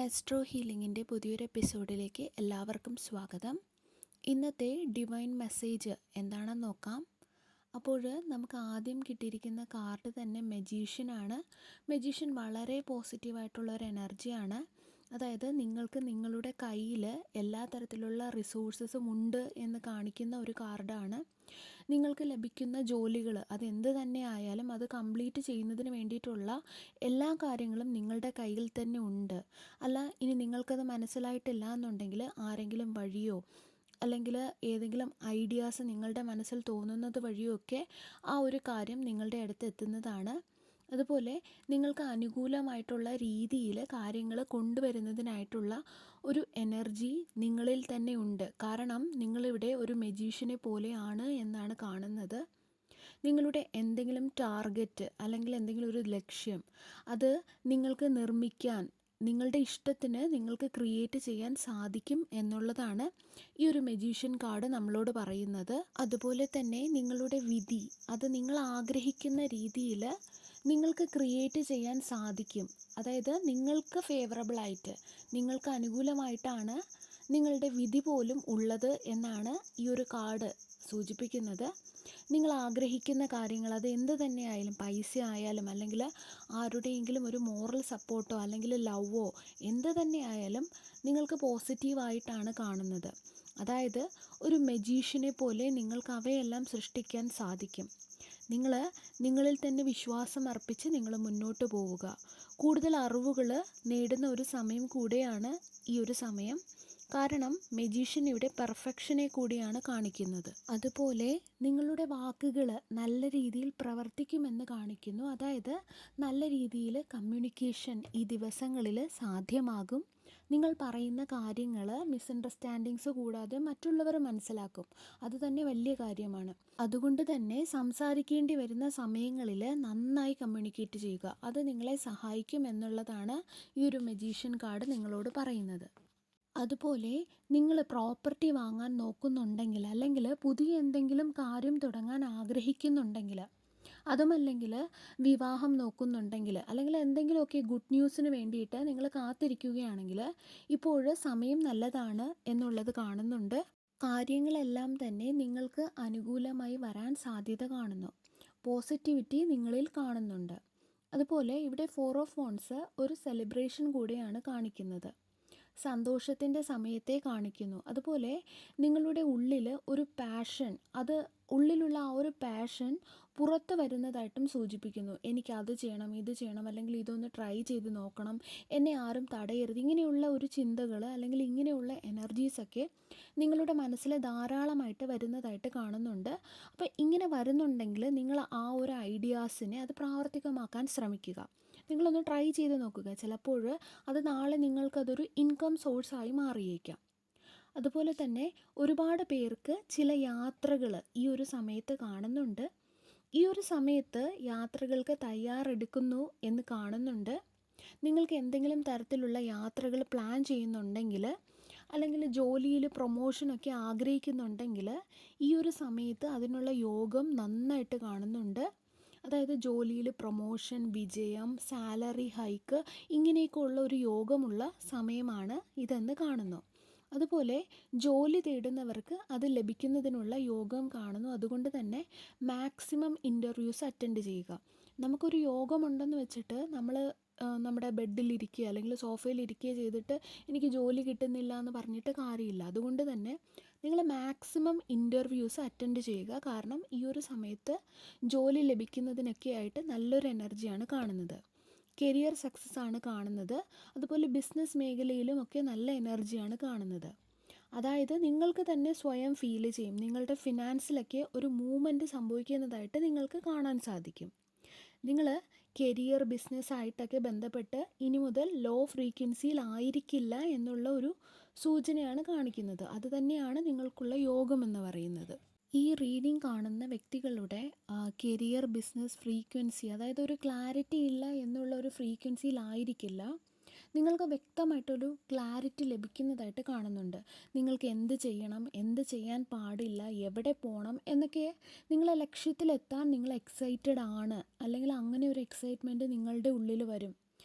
Astro ഹീലിംഗിൻ്റെ പുതിയൊരു എപ്പിസോഡിലേക്ക് എല്ലാവർക്കും സ്വാഗതം. ഇന്നത്തെ ഡിവൈൻ മെസ്സേജ് എന്താണെന്ന് നോക്കാം. അപ്പോൾ നമുക്ക് ആദ്യം കിട്ടിയിരിക്കുന്ന കാർഡ് തന്നെ മെജീഷ്യനാണ്. മെജീഷ്യൻ വളരെ പോസിറ്റീവായിട്ടുള്ള ഒരു എനർജിയാണ്. അതായത് നിങ്ങൾക്ക് നിങ്ങളുടെ കയ്യിൽ എല്ലാ തരത്തിലുള്ള റിസോഴ്സസും ഉണ്ട് എന്ന് കാണിക്കുന്ന ഒരു കാർഡാണ്. നിങ്ങൾക്ക് ലഭിക്കുന്ന ജോലികൾ അതെന്ത് തന്നെ ആയാലും അത് കംപ്ലീറ്റ് ചെയ്യുന്നതിന് വേണ്ടിയിട്ടുള്ള എല്ലാ കാര്യങ്ങളും നിങ്ങളുടെ കയ്യിൽ തന്നെ ഉണ്ട്. അല്ല, ഇനി നിങ്ങൾക്കത് മനസ്സിലായിട്ടില്ല എന്നുണ്ടെങ്കിൽ ആരെങ്കിലും വഴിയോ അല്ലെങ്കിൽ ഏതെങ്കിലും ഐഡിയാസ് നിങ്ങളുടെ മനസ്സിൽ തോന്നുന്നത് വഴിയോ ഒക്കെ ആ ഒരു കാര്യം നിങ്ങളുടെ അടുത്ത് എത്തുന്നതാണ്. അതുപോലെ നിങ്ങൾക്ക് അനുകൂലമായിട്ടുള്ള രീതിയിൽ കാര്യങ്ങൾ കൊണ്ടുവരുന്നതിനായിട്ടുള്ള ഒരു എനർജി നിങ്ങളിൽ തന്നെ ഉണ്ട്. കാരണം നിങ്ങളിവിടെ ഒരു മെജീഷ്യനെ പോലെയാണ് എന്നാണ് കാണുന്നത്. നിങ്ങളുടെ എന്തെങ്കിലും ടാർഗറ്റ് അല്ലെങ്കിൽ എന്തെങ്കിലും ഒരു ലക്ഷ്യം അത് നിങ്ങൾക്ക് നിർമ്മിക്കാൻ, നിങ്ങളുടെ ഇഷ്ടത്തിന് നിങ്ങൾക്ക് ക്രിയേറ്റ് ചെയ്യാൻ സാധിക്കും എന്നുള്ളതാണ് ഈ ഒരു മെജീഷ്യൻ കാർഡ് നമ്മളോട് പറയുന്നത്. അതുപോലെ തന്നെ നിങ്ങളുടെ വിധി അത് നിങ്ങൾ ആഗ്രഹിക്കുന്ന രീതിയിൽ നിങ്ങൾക്ക് ക്രിയേറ്റ് ചെയ്യാൻ സാധിക്കും. അതായത് നിങ്ങൾക്ക് ഫേവറബിളായിട്ട്, നിങ്ങൾക്ക് അനുകൂലമായിട്ടാണ് നിങ്ങളുടെ വിധി പോലും ഉള്ളത് എന്നാണ് ഈ ഒരു കാർഡ് സൂചിപ്പിക്കുന്നത്. നിങ്ങൾ ആഗ്രഹിക്കുന്ന കാര്യങ്ങൾ അത് എന്ത് തന്നെ ആയാലും, പൈസ ആയാലും അല്ലെങ്കിൽ ആരുടെയെങ്കിലും ഒരു മോറൽ സപ്പോർട്ടോ അല്ലെങ്കിൽ ലവോ എന്ത് തന്നെ ആയാലും നിങ്ങൾക്ക് പോസിറ്റീവായിട്ടാണ് കാണുന്നത്. അതായത് ഒരു മെജീഷ്യനെ പോലെ നിങ്ങൾക്ക് അവയെല്ലാം സൃഷ്ടിക്കാൻ സാധിക്കും. നിങ്ങളിൽ തന്നെ വിശ്വാസം അർപ്പിച്ച് നിങ്ങൾ മുന്നോട്ട് പോവുക. കൂടുതൽ അറിവുകൾ നേടുന്ന ഒരു സമയം കൂടെയാണ് ഈ ഒരു സമയം. കാരണം മെജീഷ്യൻ ഇവിടെ പെർഫെക്ഷനെ കൂടിയാണ് കാണിക്കുന്നത്. അതുപോലെ നിങ്ങളുടെ വാക്കുകൾ നല്ല രീതിയിൽ പ്രവർത്തിക്കുമെന്ന് കാണിക്കുന്നു. അതായത് നല്ല രീതിയിൽ കമ്മ്യൂണിക്കേഷൻ ഈ ദിവസങ്ങളിൽ സാധ്യമാകും. നിങ്ങൾ പറയുന്ന കാര്യങ്ങൾ മിസ്അണ്ടർസ്റ്റാൻഡിങ്സ് കൂടാതെ മറ്റുള്ളവർ മനസ്സിലാക്കും. അത് തന്നെ വലിയ കാര്യമാണ്. അതുകൊണ്ട് തന്നെ സംസാരിക്കേണ്ടി വരുന്ന സമയങ്ങളിൽ നന്നായി കമ്മ്യൂണിക്കേറ്റ് ചെയ്യുക. അത് നിങ്ങളെ സഹായിക്കും എന്നുള്ളതാണ് ഈ ഒരു മെജീഷ്യൻ കാർഡ് നിങ്ങളോട് പറയുന്നത്. അതുപോലെ നിങ്ങൾ പ്രോപ്പർട്ടി വാങ്ങാൻ നോക്കുന്നുണ്ടെങ്കിൽ അല്ലെങ്കിൽ പുതിയ എന്തെങ്കിലും കാര്യം തുടങ്ങാൻ ആഗ്രഹിക്കുന്നുണ്ടെങ്കിൽ, അതുമല്ലെങ്കിൽ വിവാഹം നോക്കുന്നുണ്ടെങ്കിൽ അല്ലെങ്കിൽ എന്തെങ്കിലുമൊക്കെ ഗുഡ് ന്യൂസിന് വേണ്ടിയിട്ട് നിങ്ങൾ കാത്തിരിക്കുകയാണെങ്കിൽ ഇപ്പോൾ സമയം നല്ലതാണ് എന്നുള്ളത് കാണുന്നുണ്ട്. കാര്യങ്ങളെല്ലാം തന്നെ നിങ്ങൾക്ക് അനുകൂലമായി വരാൻ സാധ്യത കാണുന്നു. പോസിറ്റിവിറ്റി നിങ്ങളിൽ കാണുന്നുണ്ട്. അതുപോലെ ഇവിടെ 4 ഓഫ് വോൺസ് ഒരു സെലിബ്രേഷൻ കൂടെയാണ് കാണിക്കുന്നത്. സന്തോഷത്തിൻ്റെ സമയത്തെ കാണിക്കുന്നു. അതുപോലെ നിങ്ങളുടെ ഉള്ളിൽ ഒരു പാഷൻ, അത് ഉള്ളിലുള്ള ആ ഒരു പാഷൻ പുറത്ത് വരുന്നതായിട്ടും സൂചിപ്പിക്കുന്നു. എനിക്കത് ചെയ്യണം, ഇത് ചെയ്യണം, അല്ലെങ്കിൽ ഇതൊന്ന് ട്രൈ ചെയ്ത് നോക്കണം, എന്നെ ആരും തടയരുത്, ഇങ്ങനെയുള്ള ഒരു ചിന്തകൾ അല്ലെങ്കിൽ ഇങ്ങനെയുള്ള എനർജീസൊക്കെ നിങ്ങളുടെ മനസ്സിൽ ധാരാളമായിട്ട് വരുന്നതായിട്ട് കാണുന്നുണ്ട്. അപ്പോൾ ഇങ്ങനെ വരുന്നുണ്ടെങ്കിൽ നിങ്ങൾ ആ ഒരു ഐഡിയാസിനെ അത് പ്രാവർത്തികമാക്കാൻ ശ്രമിക്കുക. നിങ്ങളൊന്ന് ട്രൈ ചെയ്ത് നോക്കുക. ചിലപ്പോൾ അത് നാളെ നിങ്ങൾക്കതൊരു ഇൻകം സോഴ്സായി മാറിയേക്കാം. അതുപോലെ തന്നെ ഒരുപാട് പേർക്ക് ചില യാത്രകൾ ഈ ഒരു സമയത്ത് കാണുന്നുണ്ട്. ഈ ഒരു സമയത്ത് യാത്രകൾക്ക് തയ്യാറെടുക്കുന്നു എന്ന് കാണുന്നുണ്ട്. നിങ്ങൾക്ക് എന്തെങ്കിലും തരത്തിലുള്ള യാത്രകൾ പ്ലാൻ ചെയ്യുന്നുണ്ടെങ്കിൽ അല്ലെങ്കിൽ ജോലിയിൽ പ്രൊമോഷനൊക്കെ ആഗ്രഹിക്കുന്നുണ്ടെങ്കിൽ ഈ ഒരു സമയത്ത് അതിനുള്ള യോഗം നന്നായിട്ട് കാണുന്നുണ്ട്. അതായത് ജോലിയിൽ പ്രൊമോഷൻ, വിജയം, സാലറി ഹൈക്ക് ഇങ്ങനെയൊക്കെ ഉള്ള ഒരു യോഗമുള്ള സമയമാണ് ഇതെന്ന് കാണുന്നു. അതുപോലെ ജോലി തേടുന്നവർക്ക് അത് ലഭിക്കുന്നതിനുള്ള യോഗം കാണുന്നു. അതുകൊണ്ട് തന്നെ മാക്സിമം ഇൻ്റർവ്യൂസ് അറ്റൻഡ് ചെയ്യുക. നമുക്കൊരു യോഗമുണ്ടെന്ന് വെച്ചിട്ട് നമ്മൾ നമ്മുടെ ബെഡിലിരിക്കുക അല്ലെങ്കിൽ സോഫയിലിരിക്കുക ചെയ്തിട്ട് എനിക്ക് ജോലി കിട്ടുന്നില്ല എന്ന് പറഞ്ഞിട്ട് കാര്യമില്ല. അതുകൊണ്ട് തന്നെ നിങ്ങൾ മാക്സിമം ഇൻ്റർവ്യൂസ് അറ്റൻഡ് ചെയ്യുക. കാരണം ഈ ഒരു സമയത്ത് ജോലി ലഭിക്കുന്നതിനൊക്കെ ആയിട്ട് നല്ലൊരു എനർജിയാണ് കാണുന്നത്. കരിയർ സക്സസ് ആണ് കാണുന്നത്. അതുപോലെ ബിസിനസ് മേഖലയിലും ഒക്കെ നല്ല എനർജിയാണ് കാണുന്നത്. അതായത് നിങ്ങൾക്ക് തന്നെ സ്വയം ഫീൽ ചെയ്യും, നിങ്ങളുടെ ഫിനാൻസിലൊക്കെ ഒരു മൂവ്മെൻറ്റ് സംഭവിക്കുന്നതായിട്ട് നിങ്ങൾക്ക് കാണാൻ സാധിക്കും. നിങ്ങൾ കരിയർ, ബിസിനസ്സായിട്ടൊക്കെ ബന്ധപ്പെട്ട് ഇനി മുതൽ ലോ ഫ്രീക്വൻസിയിലായിരിക്കില്ല എന്നുള്ള ഒരു സൂചനയാണ് കാണിക്കുന്നത്. അത് തന്നെയാണ് നിങ്ങൾക്കുള്ള യോഗം എന്ന് പറയുന്നത്. ഈ റീഡിംഗ് കാണുന്ന വ്യക്തികളുടെ കരിയർ, ബിസിനസ് ഫ്രീക്വൻസി, അതായത് ഒരു ക്ലാരിറ്റി ഇല്ല എന്നുള്ള ഒരു ഫ്രീക്വൻസിയിലായിരിക്കില്ല. നിങ്ങൾക്ക് വ്യക്തമായിട്ടൊരു ക്ലാരിറ്റി ലഭിക്കുന്നതായിട്ട് കാണുന്നുണ്ട്. നിങ്ങൾക്ക് എന്ത് ചെയ്യണം, എന്ത് ചെയ്യാൻ പാടില്ല, എവിടെ പോകണം എന്നൊക്കെ നിങ്ങളെ ലക്ഷ്യത്തിലെത്താൻ നിങ്ങൾ എക്സൈറ്റഡ് ആണ്. അല്ലെങ്കിൽ അങ്ങനെ ഒരു എക്സൈറ്റ്മെൻറ്റ് നിങ്ങളുടെ ഉള്ളിൽ വരും.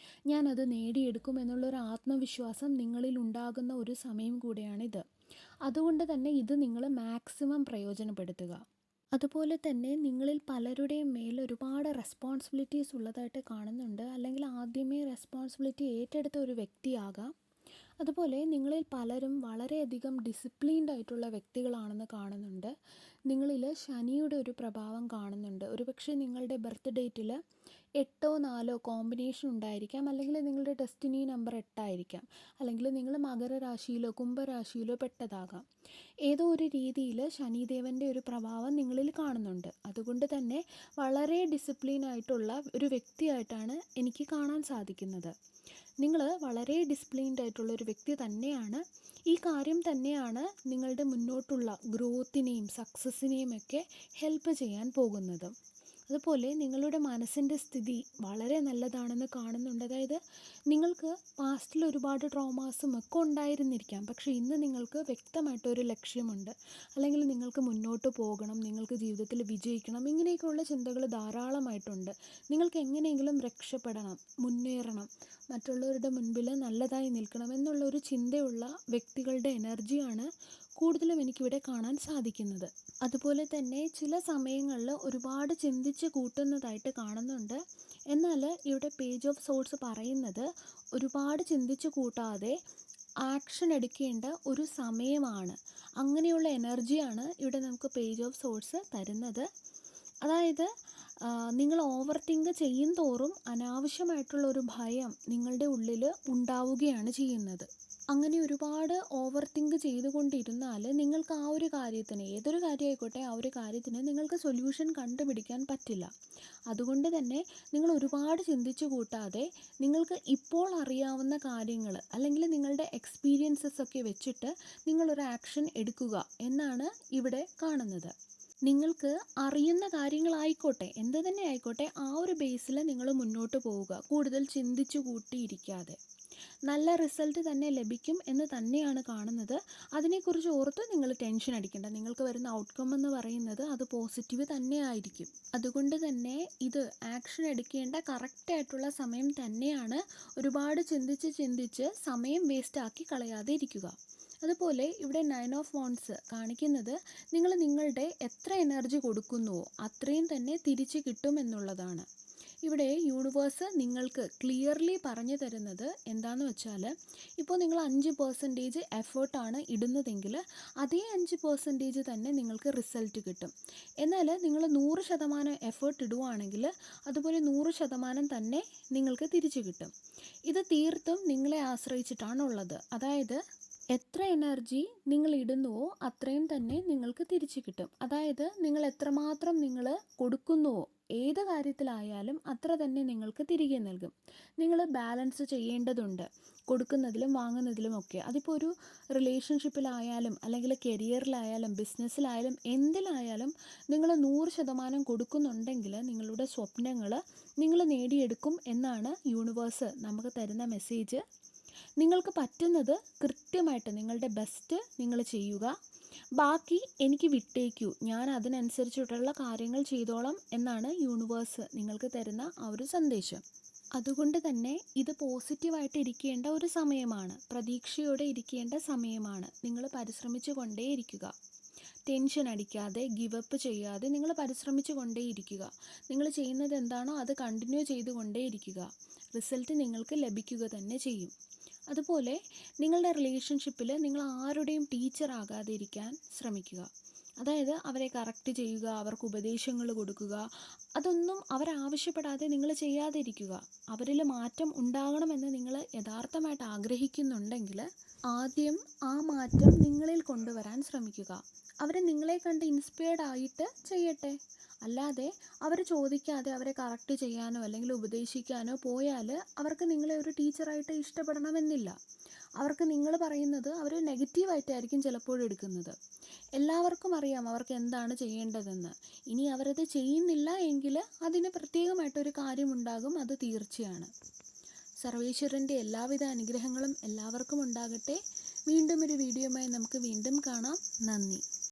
ഞാനത് നേടിയെടുക്കും എന്നുള്ളൊരു ആത്മവിശ്വാസം നിങ്ങളിൽ ഉണ്ടാകുന്ന ഒരു സമയം കൂടെയാണിത്. അതുകൊണ്ട് തന്നെ ഇത് നിങ്ങൾ മാക്സിമം പ്രയോജനപ്പെടുത്തുക. അതുപോലെ തന്നെ നിങ്ങളിൽ പലരുടെയും മേൽ ഒരുപാട് റെസ്പോൺസിബിലിറ്റീസ് ഉള്ളതായിട്ട് കാണുന്നുണ്ട്. അല്ലെങ്കിൽ ആദ്യമേ റെസ്പോൺസിബിലിറ്റി ഏറ്റെടുത്ത ഒരു വ്യക്തിയാകാം. അതുപോലെ നിങ്ങളിൽ പലരും വളരെയധികം ഡിസിപ്ലിൻഡ് ആയിട്ടുള്ള വ്യക്തികളാണെന്ന് കാണുന്നുണ്ട്. നിങ്ങളിൽ ശനിയുടെ ഒരു പ്രഭാവം കാണുന്നുണ്ട്. ഒരുപക്ഷെ നിങ്ങളുടെ ബർത്ത് ഡേറ്റിൽ 8 4 കോമ്പിനേഷൻ ഉണ്ടായിരിക്കാം. അല്ലെങ്കിൽ നിങ്ങളുടെ ഡെസ്റ്റിനി നമ്പർ 8 ആയിരിക്കാം. അല്ലെങ്കിൽ നിങ്ങൾ മകരരാശിയിലോ കുംഭരാശിയിലോ പെട്ടതാകാം. ഏതോ ഒരു രീതിയിൽ ശനിദേവൻ്റെ ഒരു പ്രഭാവം നിങ്ങളിൽ കാണുന്നുണ്ട്. അതുകൊണ്ട് തന്നെ വളരെ ഡിസിപ്ലിനായിട്ടുള്ള ഒരു വ്യക്തിയായിട്ടാണ് എനിക്ക് കാണാൻ സാധിക്കുന്നത്. നിങ്ങൾ വളരെ ഡിസിപ്ലിൻഡ് ആയിട്ടുള്ള ഒരു വ്യക്തി തന്നെയാണ്. ഈ കാര്യം തന്നെയാണ് നിങ്ങളുടെ മുന്നോട്ടുള്ള ഗ്രോത്തിനെയും സക്സസ്സിനെയും ഒക്കെ ഹെൽപ്പ് ചെയ്യാൻ പോകുന്നത്. അതുപോലെ നിങ്ങളുടെ മനസ്സിൻ്റെ സ്ഥിതി വളരെ നല്ലതാണെന്ന് കാണുന്നുണ്ട്. അതായത് നിങ്ങൾക്ക് പാസ്റ്റിൽ ഒരുപാട് ട്രോമാസും ഒക്കെ ഉണ്ടായിരുന്നിരിക്കാം. പക്ഷേ ഇന്ന് നിങ്ങൾക്ക് വ്യക്തമായിട്ടൊരു ലക്ഷ്യമുണ്ട്. അല്ലെങ്കിൽ നിങ്ങൾക്ക് മുന്നോട്ട് പോകണം, നിങ്ങൾക്ക് ജീവിതത്തിൽ വിജയിക്കണം, ഇങ്ങനെയൊക്കെയുള്ള ചിന്തകൾ ധാരാളമായിട്ടുണ്ട്. നിങ്ങൾക്ക് എങ്ങനെയെങ്കിലും രക്ഷപ്പെടണം, മുന്നേറണം, മറ്റുള്ളവരുടെ മുൻപിൽ നല്ലതായി നിൽക്കണം എന്നുള്ളൊരു ചിന്തയുള്ള വ്യക്തികളുടെ എനർജിയാണ് കൂടുതലും എനിക്കിവിടെ കാണാൻ സാധിക്കുന്നത്. അതുപോലെ തന്നെ ചില സമയങ്ങളിൽ ഒരുപാട് ചിന്തിച്ച് കൂട്ടുന്നതായിട്ട് കാണുന്നുണ്ട്. എന്നാൽ ഇവിടെ പേജ് ഓഫ് സോഴ്സ് പറയുന്നത് ഒരുപാട് ചിന്തിച്ച് കൂട്ടാതെ ആക്ഷൻ എടുക്കേണ്ട ഒരു സമയമാണ്. അങ്ങനെയുള്ള എനർജിയാണ് ഇവിടെ നമുക്ക് പേജ് ഓഫ് സോഴ്സ് തരുന്നത്. അതായത് നിങ്ങൾ ഓവർ തിങ്ക് ചെയ്യും തോറും അനാവശ്യമായിട്ടുള്ള ഒരു ഭയം നിങ്ങളുടെ ഉള്ളിൽ ഉണ്ടാവുകയാണ് ചെയ്യുന്നത്. അങ്ങനെ ഒരുപാട് ഓവർ തിങ്ക് ചെയ്തുകൊണ്ടിരുന്നാൽ നിങ്ങൾക്ക് ആ ഒരു കാര്യത്തിന്, ഏതൊരു കാര്യമായിക്കോട്ടെ, ആ ഒരു കാര്യത്തിന് നിങ്ങൾക്ക് സൊല്യൂഷൻ കണ്ടുപിടിക്കാൻ പറ്റില്ല. അതുകൊണ്ട് തന്നെ നിങ്ങൾ ഒരുപാട് ചിന്തിച്ചു കൂട്ടാതെ നിങ്ങൾക്ക് ഇപ്പോൾ അറിയാവുന്ന കാര്യങ്ങൾ അല്ലെങ്കിൽ നിങ്ങളുടെ എക്സ്പീരിയൻസസ് ഒക്കെ വെച്ചിട്ട് നിങ്ങളൊരു ആക്ഷൻ എടുക്കുക എന്നാണ് ഇവിടെ കാണുന്നത്. നിങ്ങൾക്ക് അറിയുന്ന കാര്യങ്ങളായിക്കോട്ടെ, എന്ത് തന്നെ ആയിക്കോട്ടെ, ആ ഒരു ബേസിൽ നിങ്ങൾ മുന്നോട്ട് പോവുക. കൂടുതൽ ചിന്തിച്ചു കൂട്ടിയിരിക്കാതെ നല്ല റിസൾട്ട് തന്നെ ലഭിക്കും എന്ന് തന്നെയാണ് കാണുന്നത്. അതിനെക്കുറിച്ച് ഓർത്ത് നിങ്ങൾ ടെൻഷൻ അടിക്കേണ്ട. നിങ്ങൾക്ക് വരുന്ന ഔട്ട്കം എന്ന് പറയുന്നത് അത് പോസിറ്റീവ് തന്നെ ആയിരിക്കും. അതുകൊണ്ട് തന്നെ ഇത് ആക്ഷൻ എടുക്കേണ്ട കറക്റ്റായിട്ടുള്ള സമയം തന്നെയാണ്. ഒരുപാട് ചിന്തിച്ച് സമയം വേസ്റ്റാക്കി കളയാതെ ഇരിക്കുക. അതുപോലെ ഇവിടെ 9 ഓഫ് വാണ്ട്സ് കാണിക്കുന്നത് നിങ്ങൾ നിങ്ങളുടെ എത്ര എനർജി കൊടുക്കുന്നുവോ അത്രയും തന്നെ തിരിച്ച് കിട്ടുമെന്നുള്ളതാണ്. ഇവിടെ യൂണിവേഴ്സ് നിങ്ങൾക്ക് ക്ലിയർലി പറഞ്ഞു തരുന്നത് എന്താണെന്ന് വെച്ചാൽ, ഇപ്പോൾ നിങ്ങൾ 5% എഫേർട്ടാണ് ഇടുന്നതെങ്കിൽ അതേ 5% തന്നെ നിങ്ങൾക്ക് റിസൾട്ട് കിട്ടും. എന്നാൽ നിങ്ങൾ 100% എഫേർട്ട് ഇടുവാണെങ്കിൽ അതുപോലെ 100% തന്നെ നിങ്ങൾക്ക് തിരിച്ചു കിട്ടും. ഇത് തീർത്തും നിങ്ങളെ ആശ്രയിച്ചിട്ടാണുള്ളത്. അതായത് എത്ര എനർജി നിങ്ങൾ ഇടുന്നുവോ അത്രയും തന്നെ നിങ്ങൾക്ക് തിരിച്ചു കിട്ടും. അതായത് നിങ്ങൾ എത്രമാത്രം നിങ്ങൾ കൊടുക്കുന്നുവോ ഏത് കാര്യത്തിലായാലും അത്ര തന്നെ നിങ്ങൾക്ക് തിരികെ നൽകും. നിങ്ങൾ ബാലൻസ് ചെയ്യേണ്ടതുണ്ട് കൊടുക്കുന്നതിലും വാങ്ങുന്നതിലുമൊക്കെ. അതിപ്പോൾ ഒരു റിലേഷൻഷിപ്പിലായാലും അല്ലെങ്കിൽ കരിയറിലായാലും ബിസിനസ്സിലായാലും എന്തിലായാലും നിങ്ങൾ 100% കൊടുക്കുന്നുണ്ടെങ്കിൽ നിങ്ങളുടെ സ്വപ്നങ്ങൾ നിങ്ങൾ നേടിയെടുക്കും എന്നാണ് യൂണിവേഴ്സ് നമുക്ക് തരുന്ന മെസ്സേജ്. നിങ്ങൾക്ക് പറ്റുന്നത് കൃത്യമായിട്ട് നിങ്ങളുടെ ബെസ്റ്റ് നിങ്ങൾ ചെയ്യുക. ബാക്കി എനിക്ക് വിട്ടേക്കൂ, ഞാൻ അതിനനുസരിച്ചിട്ടുള്ള കാര്യങ്ങൾ ചെയ്തോളാം എന്നാണ് യൂണിവേഴ്സ് നിങ്ങൾക്ക് തരുന്ന ആ ഒരു സന്ദേശം. അതുകൊണ്ട് തന്നെ ഇത് പോസിറ്റീവായിട്ട് ഇരിക്കേണ്ട ഒരു സമയമാണ്. പ്രതീക്ഷയോടെ ഇരിക്കേണ്ട സമയമാണ്. നിങ്ങൾ പരിശ്രമിച്ചു കൊണ്ടേയിരിക്കുക. ടെൻഷൻ അടിക്കാതെ, ഗിവപ്പ് ചെയ്യാതെ നിങ്ങൾ പരിശ്രമിച്ചു കൊണ്ടേയിരിക്കുക. നിങ്ങൾ ചെയ്യുന്നത് എന്താണോ അത് കണ്ടിന്യൂ ചെയ്തുകൊണ്ടേയിരിക്കുക. റിസൾട്ട് നിങ്ങൾക്ക് ലഭിക്കുക തന്നെ ചെയ്യും. അതുപോലെ നിങ്ങളുടെ റിലേഷൻഷിപ്പിൽ നിങ്ങൾ ആരുടെയും ടീച്ചറാകാതെ ഇരിക്കാൻ ശ്രമിക്കുക. അതായത് അവരെ കറക്റ്റ് ചെയ്യുക, അവർക്ക് ഉപദേശങ്ങൾ കൊടുക്കുക, അതൊന്നും അവരാവശ്യപ്പെടാതെ നിങ്ങൾ ചെയ്യാതെ ഇരിക്കുക. അവരിൽ മാറ്റം ഉണ്ടാകണമെന്ന് നിങ്ങൾ യഥാർത്ഥമായിട്ട് ആഗ്രഹിക്കുന്നുണ്ടെങ്കിൽ ആദ്യം ആ മാറ്റം നിങ്ങളിൽ കൊണ്ടുവരാൻ ശ്രമിക്കുക. അവർ നിങ്ങളെ കണ്ട് ഇൻസ്പയർഡ് ആയിട്ട് ചെയ്യട്ടെ. അല്ലാതെ അവർ ചോദിക്കാതെ അവരെ കറക്റ്റ് ചെയ്യാനോ അല്ലെങ്കിൽ ഉപദേശിക്കാനോ പോയാൽ അവർക്ക് നിങ്ങളെ ഒരു ടീച്ചറായിട്ട് ഇഷ്ടപ്പെടണമെന്നില്ല. അവർക്ക് നിങ്ങൾ പറയുന്നത് അവർ നെഗറ്റീവായിട്ടായിരിക്കും ചിലപ്പോൾ എടുക്കുന്നത്. എല്ലാവർക്കും അറിയാം അവർക്ക് എന്താണ് ചെയ്യേണ്ടതെന്ന്. ഇനി അവരത് ചെയ്യുന്നില്ല എങ്കിൽ അതിന് പ്രത്യേകമായിട്ടൊരു കാര്യമുണ്ടാകും, അത് തീർച്ചയാണ്. സർവേശ്വരൻ്റെ എല്ലാവിധ അനുഗ്രഹങ്ങളും എല്ലാവർക്കും ഉണ്ടാകട്ടെ. വീണ്ടും ഒരു വീഡിയോയുമായി നമുക്ക് വീണ്ടും കാണാം. നന്ദി.